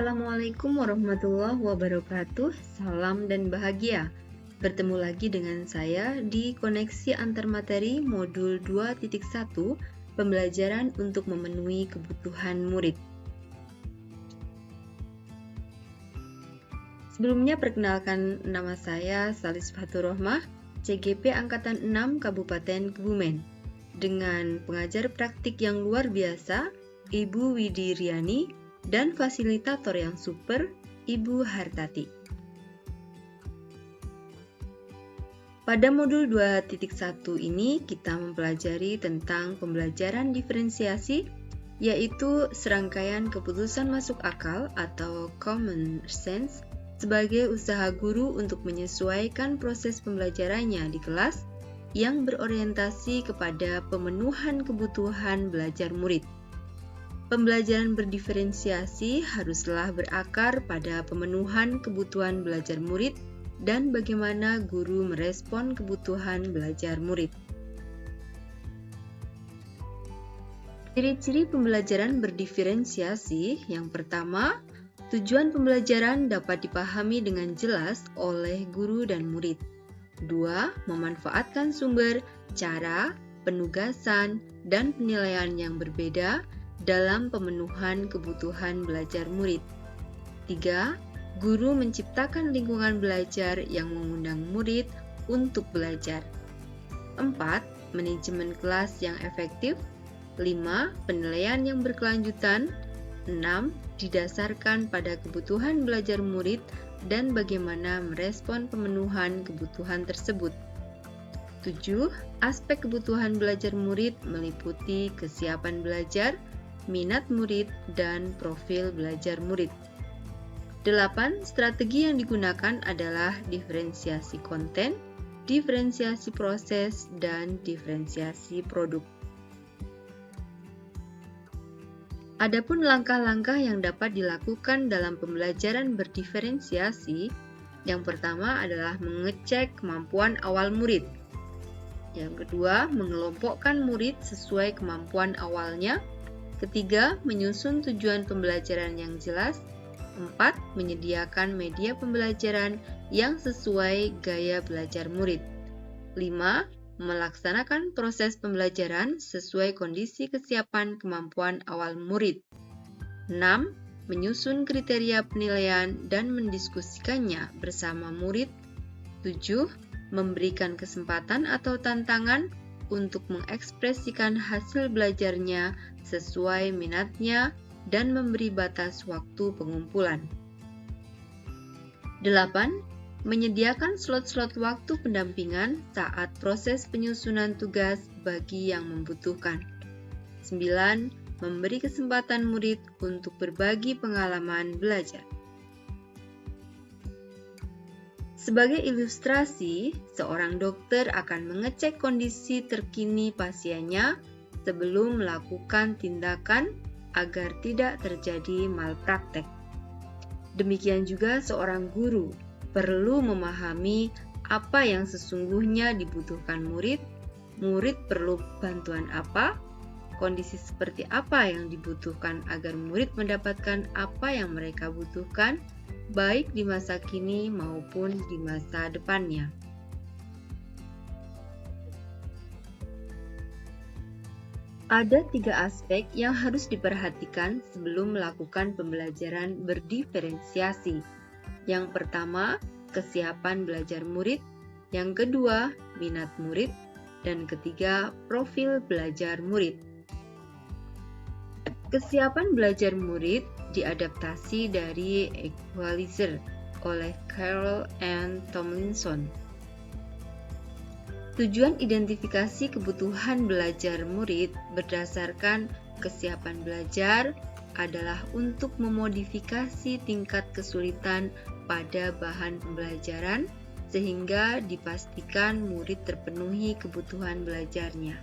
Assalamualaikum warahmatullahi wabarakatuh. Salam dan bahagia. Bertemu lagi dengan saya di Koneksi Antar Materi Modul 2.1 Pembelajaran untuk memenuhi kebutuhan murid. Sebelumnya perkenalkan, nama saya Salis Fatur Rohmah, CGP Angkatan 6 Kabupaten Kebumen. Dengan pengajar praktik yang luar biasa, Ibu Widi Riani, dan fasilitator yang super, Ibu Hartati. Pada modul 2.1 ini kita mempelajari tentang pembelajaran diferensiasi, yaitu serangkaian keputusan masuk akal atau common sense sebagai usaha guru untuk menyesuaikan proses pembelajarannya di kelas yang berorientasi kepada pemenuhan kebutuhan belajar murid. Pembelajaran berdiferensiasi haruslah berakar pada pemenuhan kebutuhan belajar murid dan bagaimana guru merespon kebutuhan belajar murid. Ciri-ciri pembelajaran berdiferensiasi: yang pertama, tujuan pembelajaran dapat dipahami dengan jelas oleh guru dan murid. 2. Memanfaatkan sumber, cara, penugasan, dan penilaian yang berbeda dalam pemenuhan kebutuhan belajar murid. 3. Guru menciptakan lingkungan belajar yang mengundang murid untuk belajar. 4. Manajemen kelas yang efektif. 5. Penilaian yang berkelanjutan. 6. Didasarkan pada kebutuhan belajar murid dan bagaimana merespon pemenuhan kebutuhan tersebut. 7. Aspek kebutuhan belajar murid meliputi kesiapan belajar, minat murid, dan profil belajar murid. 8. Strategi yang digunakan adalah diferensiasi konten, diferensiasi proses, dan diferensiasi produk. Adapun langkah-langkah yang dapat dilakukan dalam pembelajaran berdiferensiasi, yang pertama adalah mengecek kemampuan awal murid. Yang kedua, mengelompokkan murid sesuai kemampuan awalnya. Ketiga, menyusun tujuan pembelajaran yang jelas. 4. Menyediakan media pembelajaran yang sesuai gaya belajar murid. 5. Melaksanakan proses pembelajaran sesuai kondisi kesiapan kemampuan awal murid. 6. Menyusun kriteria penilaian dan mendiskusikannya bersama murid. 7. Memberikan kesempatan atau tantangan untuk mengekspresikan hasil belajarnya sesuai minatnya dan memberi batas waktu pengumpulan. 8. Menyediakan slot-slot waktu pendampingan saat proses penyusunan tugas bagi yang membutuhkan. 9. Memberi kesempatan murid untuk berbagi pengalaman belajar. Sebagai ilustrasi, seorang dokter akan mengecek kondisi terkini pasiennya sebelum melakukan tindakan agar tidak terjadi malpraktek. Demikian juga seorang guru perlu memahami apa yang sesungguhnya dibutuhkan murid, murid perlu bantuan apa, kondisi seperti apa yang dibutuhkan agar murid mendapatkan apa yang mereka butuhkan, baik di masa kini maupun di masa depannya. Ada 3 aspek yang harus diperhatikan sebelum melakukan pembelajaran berdiferensiasi. Yang pertama, kesiapan belajar murid. Yang kedua, minat murid. Dan ketiga, profil belajar murid. Kesiapan belajar murid diadaptasi dari Equalizer oleh Carroll and Tomlinson. Tujuan identifikasi kebutuhan belajar murid berdasarkan kesiapan belajar adalah untuk memodifikasi tingkat kesulitan pada bahan pembelajaran sehingga dipastikan murid terpenuhi kebutuhan belajarnya.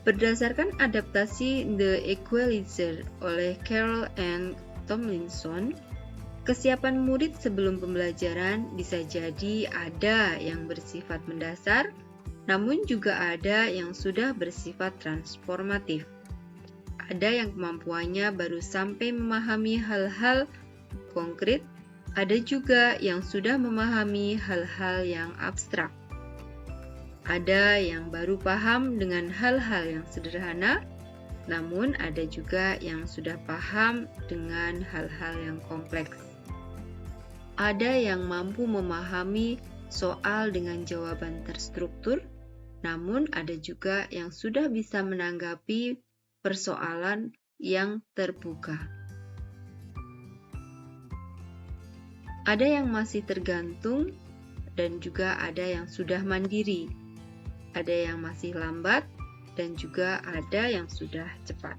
Berdasarkan adaptasi The Equalizer oleh Carroll and Tomlinson, kesiapan murid sebelum pembelajaran bisa jadi ada yang bersifat mendasar, namun juga ada yang sudah bersifat transformatif. ada yang kemampuannya baru sampai memahami hal-hal konkret, ada juga yang sudah memahami hal-hal yang abstrak. Ada yang baru paham dengan hal-hal yang sederhana, namun ada juga yang sudah paham dengan hal-hal yang kompleks. Ada yang mampu memahami soal dengan jawaban terstruktur, namun ada juga yang sudah bisa menanggapi persoalan yang terbuka. Ada yang masih tergantung dan juga ada yang sudah mandiri. Ada yang masih lambat dan juga ada yang sudah cepat.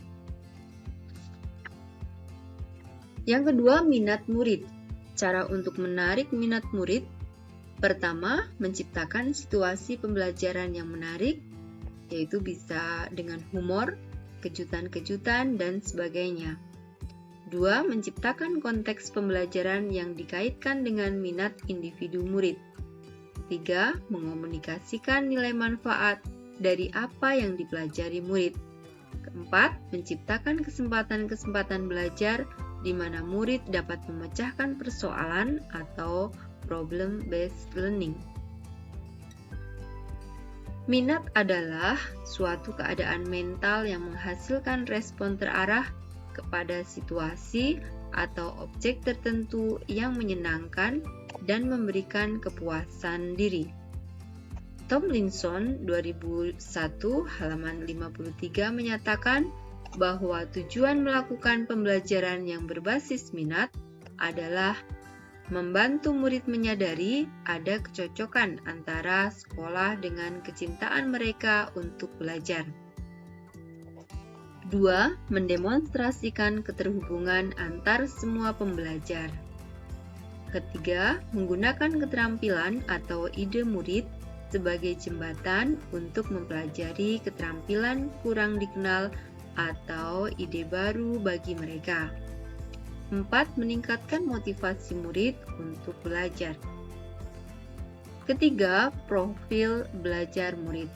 Yang kedua, minat murid. Cara untuk menarik minat murid: pertama, menciptakan situasi pembelajaran yang menarik, yaitu bisa dengan humor, kejutan-kejutan, dan sebagainya. 2. Menciptakan konteks pembelajaran yang dikaitkan dengan minat individu murid. 3. Mengomunikasikan nilai manfaat dari apa yang dipelajari murid. 4. Menciptakan kesempatan-kesempatan belajar di mana murid dapat memecahkan persoalan atau problem-based learning. Minat adalah suatu keadaan mental yang menghasilkan respon terarah kepada situasi atau objek tertentu yang menyenangkan dan memberikan kepuasan diri. Tomlinson 2001 halaman 53 menyatakan bahwa tujuan melakukan pembelajaran yang berbasis minat adalah membantu murid menyadari ada kecocokan antara sekolah dengan kecintaan mereka untuk belajar. 2. Mendemonstrasikan keterhubungan antar semua pembelajar. Ketiga, menggunakan keterampilan atau ide murid sebagai jembatan untuk mempelajari keterampilan kurang dikenal atau ide baru bagi mereka. 4. Meningkatkan motivasi murid untuk belajar. Ketiga, profil belajar murid.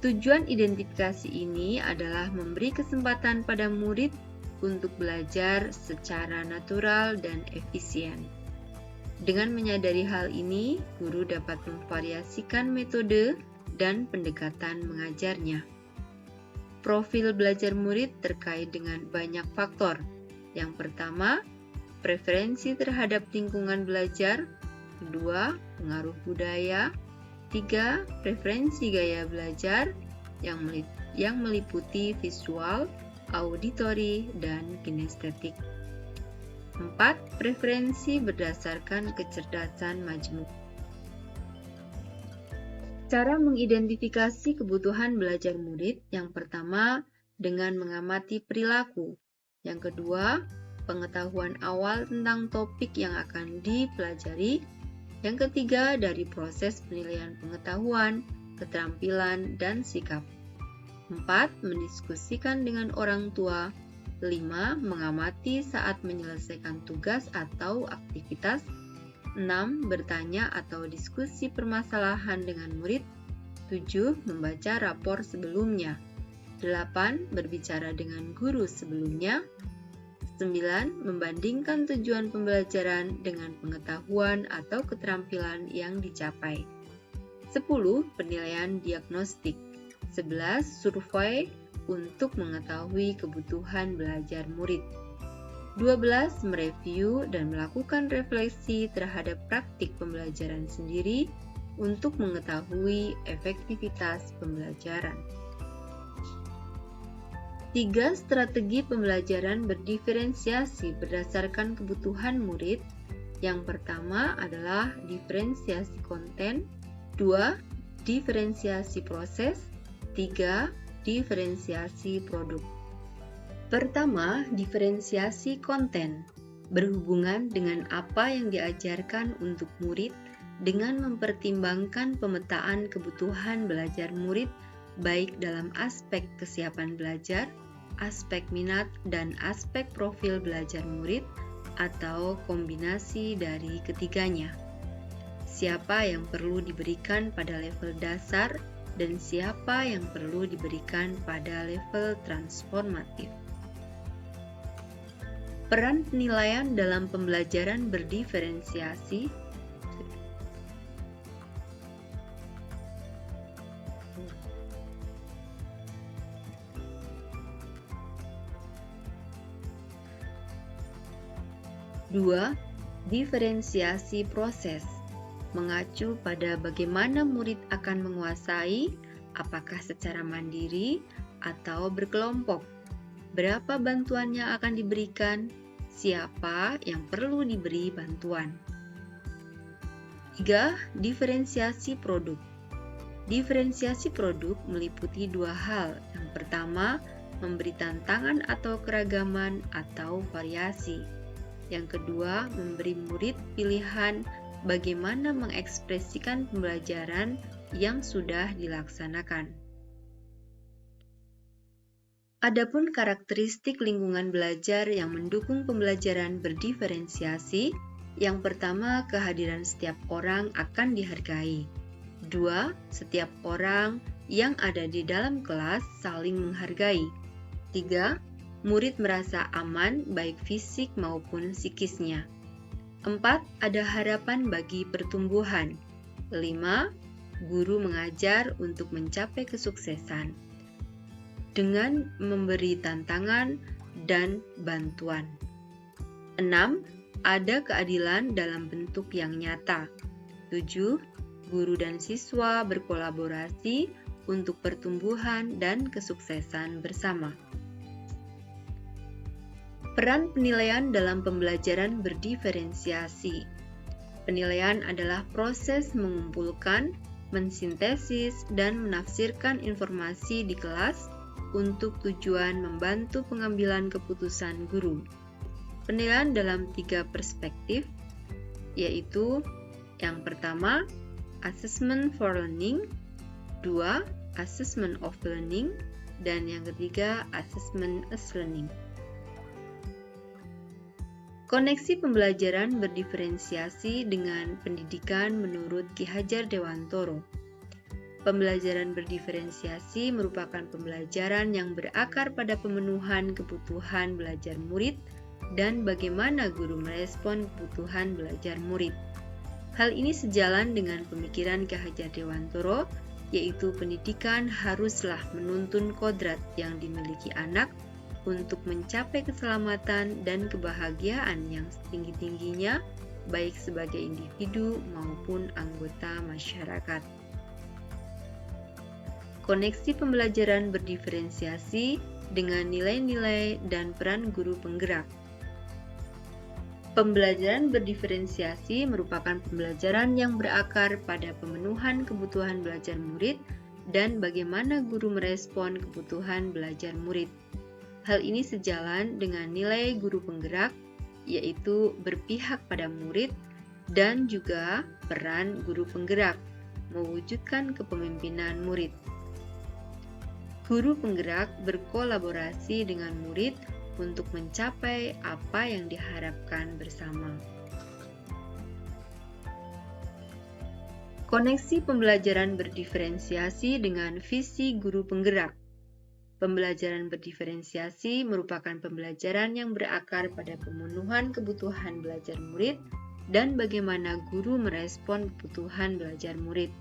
Tujuan identifikasi ini adalah memberi kesempatan pada murid untuk belajar secara natural dan efisien. Dengan menyadari hal ini, guru dapat memvariasikan metode dan pendekatan mengajarnya. Profil belajar murid terkait dengan banyak faktor. Yang pertama, preferensi terhadap lingkungan belajar. Kedua, pengaruh budaya. 3. Preferensi gaya belajar yang meliputi visual, auditori, dan kinestetik. 4. Preferensi berdasarkan kecerdasan majmuk. Cara mengidentifikasi kebutuhan belajar murid: yang pertama, dengan mengamati perilaku. Yang kedua, pengetahuan awal tentang topik yang akan dipelajari. Yang ketiga, dari proses penilaian pengetahuan, keterampilan, dan sikap. 4. Mendiskusikan dengan orang tua. 5. Mengamati saat menyelesaikan tugas atau aktivitas. 6. Bertanya atau diskusi permasalahan dengan murid. 7. Membaca rapor sebelumnya. 8. Berbicara dengan guru sebelumnya. 9. Membandingkan tujuan pembelajaran dengan pengetahuan atau keterampilan yang dicapai. 10. Penilaian diagnostik. 11. Survei untuk mengetahui kebutuhan belajar murid. 12. Mereview dan melakukan refleksi terhadap praktik pembelajaran sendiri untuk mengetahui efektivitas pembelajaran. 3. Strategi pembelajaran berdiferensiasi berdasarkan kebutuhan murid. Yang pertama adalah diferensiasi konten. 2. Diferensiasi proses. 3. Diferensiasi produk. Pertama, diferensiasi konten. Berhubungan dengan apa yang diajarkan untuk murid dengan mempertimbangkan pemetaan kebutuhan belajar murid baik dalam aspek kesiapan belajar, aspek minat, dan aspek profil belajar murid, atau kombinasi dari ketiganya. Siapa yang perlu diberikan pada level dasar dan siapa yang perlu diberikan pada level transformatif. Peran penilaian dalam pembelajaran berdiferensiasi. Dua, diferensiasi proses. Mengacu pada bagaimana murid akan menguasai, apakah secara mandiri atau berkelompok, berapa bantuan yang akan diberikan, siapa yang perlu diberi bantuan. 3. Diferensiasi produk. Diferensiasi produk meliputi dua hal. Yang pertama, memberi tantangan atau keragaman atau variasi. Yang kedua, memberi murid pilihan bagaimana mengekspresikan pembelajaran yang sudah dilaksanakan. Adapun karakteristik lingkungan belajar yang mendukung pembelajaran berdiferensiasi, yang pertama, kehadiran setiap orang akan dihargai. 2. Setiap orang yang ada di dalam kelas saling menghargai. 3. Murid merasa aman baik fisik maupun psikisnya. 4. Ada harapan bagi pertumbuhan. 5. Guru mengajar untuk mencapai kesuksesan dengan memberi tantangan dan bantuan. 6. Ada keadilan dalam bentuk yang nyata. 7. Guru dan siswa berkolaborasi untuk pertumbuhan dan kesuksesan bersama. Peran penilaian dalam pembelajaran berdiferensiasi. Penilaian adalah proses mengumpulkan, mensintesis, dan menafsirkan informasi di kelas untuk tujuan membantu pengambilan keputusan guru. Penilaian dalam 3 perspektif, yaitu yang pertama, assessment for learning, 2, assessment of learning, dan yang ketiga, assessment as learning. Koneksi pembelajaran berdiferensiasi dengan pendidikan menurut Ki Hajar Dewantoro. Pembelajaran berdiferensiasi merupakan pembelajaran yang berakar pada pemenuhan kebutuhan belajar murid dan bagaimana guru merespon kebutuhan belajar murid. Hal ini sejalan dengan pemikiran Ki Hajar Dewantoro, yaitu pendidikan haruslah menuntun kodrat yang dimiliki anak untuk mencapai keselamatan dan kebahagiaan yang setinggi-tingginya, baik sebagai individu maupun anggota masyarakat. Koneksi pembelajaran berdiferensiasi dengan nilai-nilai dan peran guru penggerak. Pembelajaran berdiferensiasi merupakan pembelajaran yang berakar pada pemenuhan kebutuhan belajar murid dan bagaimana guru merespon kebutuhan belajar murid. Hal ini sejalan dengan nilai guru penggerak, yaitu berpihak pada murid, dan juga peran guru penggerak, mewujudkan kepemimpinan murid. Guru penggerak berkolaborasi dengan murid untuk mencapai apa yang diharapkan bersama. Koneksi pembelajaran berdiferensiasi dengan visi guru penggerak. Pembelajaran berdiferensiasi merupakan pembelajaran yang berakar pada pemenuhan kebutuhan belajar murid dan bagaimana guru merespon kebutuhan belajar murid.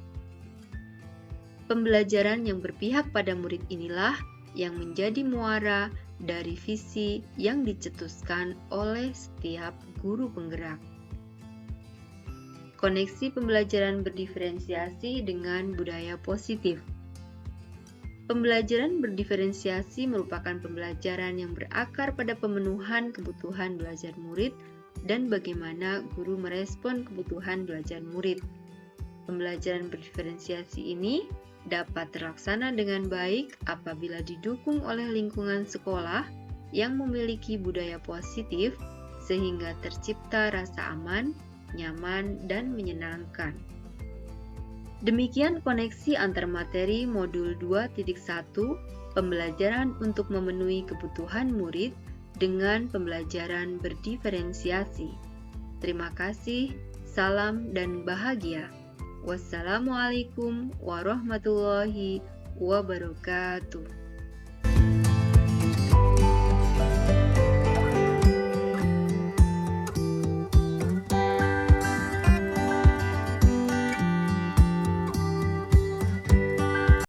Pembelajaran yang berpihak pada murid inilah yang menjadi muara dari visi yang dicetuskan oleh setiap guru penggerak. Koneksi pembelajaran berdiferensiasi dengan budaya positif. Pembelajaran berdiferensiasi merupakan pembelajaran yang berakar pada pemenuhan kebutuhan belajar murid dan bagaimana guru merespon kebutuhan belajar murid. Pembelajaran berdiferensiasi ini dapat terlaksana dengan baik apabila didukung oleh lingkungan sekolah yang memiliki budaya positif sehingga tercipta rasa aman, nyaman, dan menyenangkan. Demikian koneksi antar materi modul 2.1 pembelajaran untuk memenuhi kebutuhan murid dengan pembelajaran berdiferensiasi. Terima kasih, salam dan bahagia. Wassalamualaikum warahmatullahi wabarakatuh.